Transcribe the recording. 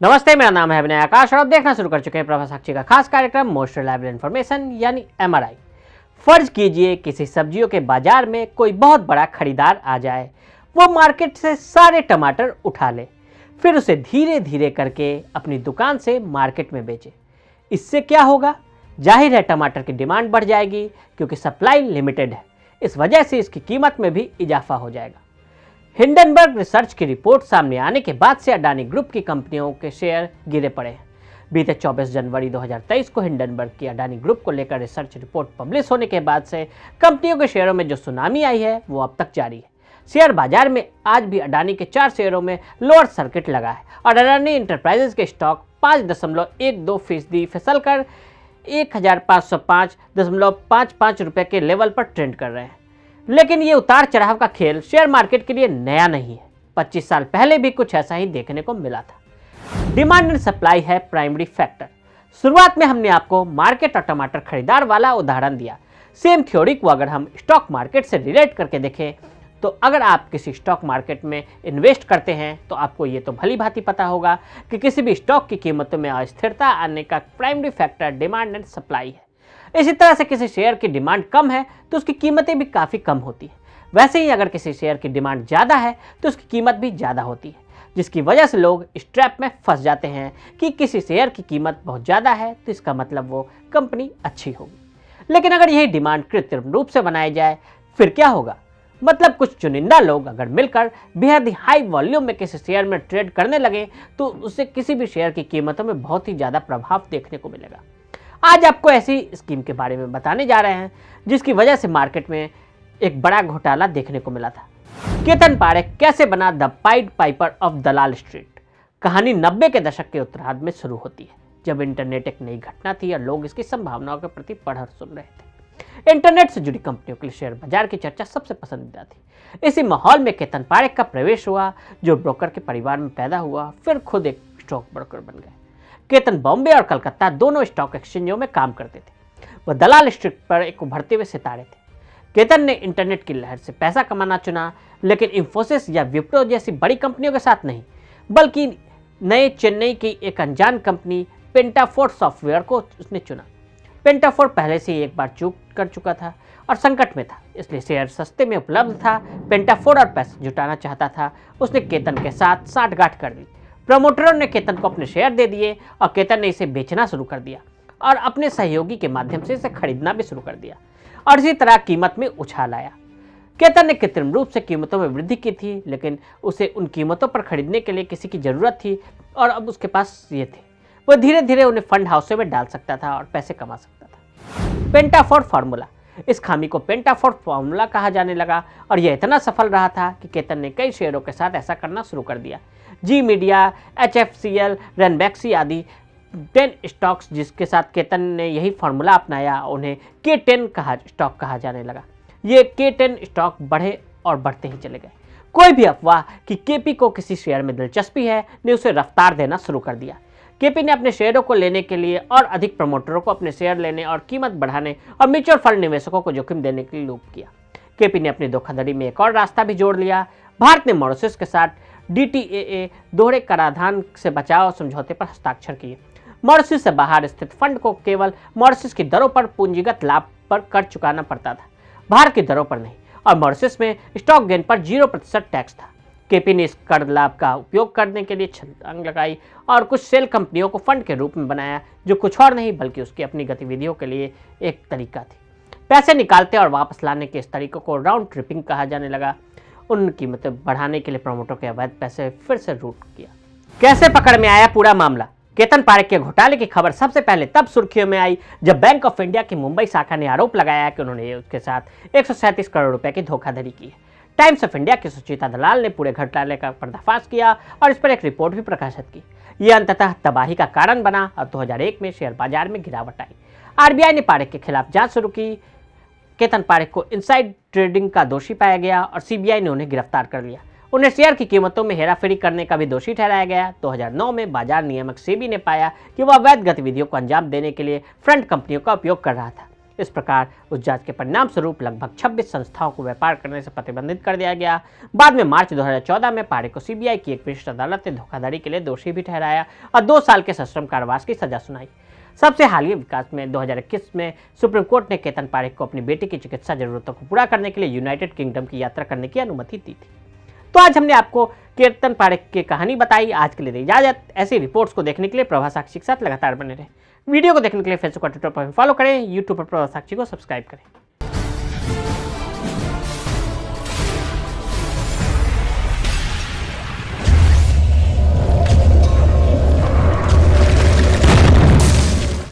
नमस्ते, मेरा नाम है अभिनय आकाश और आप देखना शुरू कर चुके हैं प्रभा साक्षी का खास कार्यक्रम मोस्ट रिलायबल इन्फॉर्मेशन यानी MRI। फर्ज कीजिए किसी सब्जियों के बाजार में कोई बहुत बड़ा खरीदार आ जाए, वो मार्केट से सारे टमाटर उठा ले, फिर उसे धीरे धीरे करके अपनी दुकान से मार्केट में बेचे। इससे क्या होगा? जाहिर है टमाटर की डिमांड बढ़ जाएगी क्योंकि सप्लाई लिमिटेड है। इस वजह से इसकी कीमत में भी इजाफा हो जाएगा। हिंडनबर्ग रिसर्च की रिपोर्ट सामने आने के बाद से अडानी ग्रुप की कंपनियों के शेयर गिरे पड़े हैं। बीते 24 जनवरी 2023 को हिंडनबर्ग की अडानी ग्रुप को लेकर रिसर्च रिपोर्ट पब्लिश होने के बाद से कंपनियों के शेयरों में जो सुनामी आई है वो अब तक जारी है। शेयर बाजार में आज भी अडानी के 4 शेयरों में लोअर सर्किट लगा है और अडानी इंटरप्राइजेज के स्टॉक 5.12% फिसल कर 1505.55 रुपये के लेवल पर ट्रेंड कर रहे हैं। लेकिन ये उतार चढ़ाव का खेल शेयर मार्केट के लिए नया नहीं है। 25 साल पहले भी कुछ ऐसा ही देखने को मिला था। डिमांड एंड सप्लाई है प्राइमरी फैक्टर। शुरुआत में हमने आपको मार्केट और टमाटर खरीदार वाला उदाहरण दिया। सेम थ्योरी को अगर हम स्टॉक मार्केट से रिलेट करके देखें तो अगर आप किसी स्टॉक मार्केट में इन्वेस्ट करते हैं तो आपको ये तो भली भांति पता होगा कि किसी भी स्टॉक की कीमतों में अस्थिरता आने का primary factor demand and supply है। इसी तरह से किसी शेयर की डिमांड कम है तो उसकी कीमतें भी काफ़ी कम होती है। वैसे ही अगर किसी शेयर की डिमांड ज़्यादा है तो उसकी कीमत भी ज़्यादा होती है, जिसकी वजह से लोग इस ट्रैप में फंस जाते हैं कि किसी शेयर की कीमत बहुत ज़्यादा है तो इसका मतलब वो कंपनी अच्छी होगी। लेकिन अगर यही डिमांड कृत्रिम रूप से बनाई जाए फिर क्या होगा? मतलब कुछ चुनिंदा लोग अगर मिलकर बेहद ही हाई वॉल्यूम में किसी शेयर में ट्रेड करने लगे तो उससे किसी भी शेयर की कीमतों में बहुत ही ज़्यादा प्रभाव देखने को मिलेगा। आज आपको ऐसी स्कीम के बारे में बताने जा रहे हैं जिसकी वजह से मार्केट में एक बड़ा घोटाला देखने को मिला था। केतन पारेख कैसे बना the pied Piper of Dalal street. कहानी 90 के दशक के उत्तरार्ध में शुरू होती है, जब इंटरनेट एक नई घटना थी और लोग इसकी संभावनाओं के प्रति पढ़ सुन रहे थे। इंटरनेट से जुड़ी कंपनियों के लिए शेयर बाजार की चर्चा सबसे पसंदीदा थी। इसी माहौल में केतन पारेख का प्रवेश हुआ, जो ब्रोकर के परिवार में पैदा हुआ, फिर खुद एक स्टॉक ब्रोकर बन गए। केतन बॉम्बे और कलकत्ता दोनों स्टॉक एक्सचेंजों में काम करते थे। वह दलाल स्ट्रीट पर एक उभरते हुए सितारे थे। केतन ने इंटरनेट की लहर से पैसा कमाना चुना, लेकिन इंफोसिस या विप्रो जैसी बड़ी कंपनियों के साथ नहीं, बल्कि नए चेन्नई की एक अनजान कंपनी पेंटाफोर्ट सॉफ्टवेयर को उसने चुना। पेंटाफोर्ट पहले से ही एक बार चूक कर चुका था और संकट में था, इसलिए शेयर सस्ते में उपलब्ध था। पेंटाफोर्ट और पैसा जुटाना चाहता था। उसने केतन के साथ साठगांठ कर दी। प्रमोटरों ने केतन को अपने शेयर दे दिए और केतन ने इसे बेचना शुरू कर दिया और अपने सहयोगी के माध्यम से इसे खरीदना भी शुरू कर दिया और इसी तरह कीमत में उछाल आया। केतन ने कृत्रिम रूप से कीमतों में वृद्धि की थी, लेकिन उसे उन कीमतों पर खरीदने के लिए किसी की ज़रूरत थी और अब उसके पास ये थे। वह धीरे धीरे उन्हें फंड हाउसों में डाल सकता था और पैसे कमा सकता था। पेंटाफोर्ट फार्मूला। इस खामी को पेंटाफोर्ट फार्मूला कहा जाने लगा और यह इतना सफल रहा था कि केतन ने कई शेयरों के साथ ऐसा करना शुरू कर दिया। जी मीडिया, HFCL, रेनबैक्सी आदि 10 स्टॉक्स जिसके साथ केतन ने यही फार्मूला अपनाया, उन्हें K10 स्टॉक कहा जाने लगा। ये K10 स्टॉक बढ़े और बढ़ते ही चले गए। कोई भी अफवाह कि KP को किसी शेयर में दिलचस्पी है ने उसे रफ्तार देना शुरू कर दिया। KP ने अपने शेयरों को लेने के लिए और अधिक प्रमोटरों को अपने शेयर लेने और कीमत बढ़ाने और म्यूचुअल फंड निवेशकों को जोखिम देने के लिए लूप किया। KP ने अपनी धोखाधड़ी में एक और रास्ता भी जोड़ लिया। भारत ने मॉरिशस के साथ DTAA दोहरे कराधान से बचाव समझौते पर हस्ताक्षर किए। मॉरिशस से बाहर स्थित फंड को केवल मॉरिशस की दरों पर पूंजीगत लाभ पर कर चुकाना पड़ता था, भारत की दरों पर नहीं, और मॉरिशस में स्टॉक गेन पर 0% टैक्स था। KP ने इस कर लाभ का उपयोग करने के लिए छलांग लगाई और कुछ सेल कंपनियों को फंड के रूप में बनाया, जो कुछ और नहीं बल्कि उसकी अपनी गतिविधियों के लिए एक तरीका थी। पैसे निकालते और वापस लाने के इस तरीकों को राउंड ट्रिपिंग कहा जाने लगा। उन कीमतें बढ़ाने के लिए प्रमोटरों के अवैध पैसे फिर से रूट किया। कैसे पकड़ में आया पूरा मामला? केतन पारेख के घोटाले की खबर सबसे पहले तब सुर्खियों में आई जब बैंक ऑफ इंडिया की मुंबई शाखा ने आरोप लगाया कि उन्होंने उसके साथ 137 करोड़ रुपए की धोखाधड़ी की है। टाइम्स ऑफ इंडिया की सुचिता दलाल ने पूरे घोटाले का पर्दाफाश किया और इस पर एक रिपोर्ट भी प्रकाशित की। यह अंततः तबाही का कारण बना और 2001 में शेयर बाजार में गिरावट आई। RBI ने पारेख के खिलाफ जांच शुरू की। केतन पारेख को इनसाइड ट्रेडिंग का दोषी पाया गया और CBI ने उन्हें गिरफ्तार कर लिया। उन्हें शेयर की कीमतों में हेराफेरी करने का भी दोषी ठहराया गया। 2009 में बाजार नियामक SEBI ने पाया कि वह अवैध गतिविधियों को अंजाम देने के लिए फ्रंट कंपनियों का उपयोग कर रहा था। इस प्रकार उस जांच के परिणाम स्वरूप लगभग 26 संस्थाओं को व्यापार करने से प्रतिबंधित कर दिया गया। बाद में मार्च 2014 में पारेख को सीबीआई की एक विशिष्ट अदालत ने धोखाधड़ी के लिए दोषी भी ठहराया और 2 साल के सश्रम कारावास की सजा सुनाई। सबसे हालिया विकास में 2021 में सुप्रीम कोर्ट ने केतन पारेख को अपनी बेटी की चिकित्सा जरूरतों को पूरा करने के लिए यूनाइटेड किंगडम की यात्रा करने की अनुमति दी थी। तो आज हमने आपको केतन पारेख की कहानी बताई। आज के लिए दी इजाजत। ऐसी रिपोर्ट्स को देखने के लिए प्रभा साक्षी के साथ लगातार बने रहें। वीडियो को देखने के लिए फेसबुक और ट्विटर पर फॉलो करें, यूट्यूब पर प्रभा साक्षी को सब्सक्राइब करें।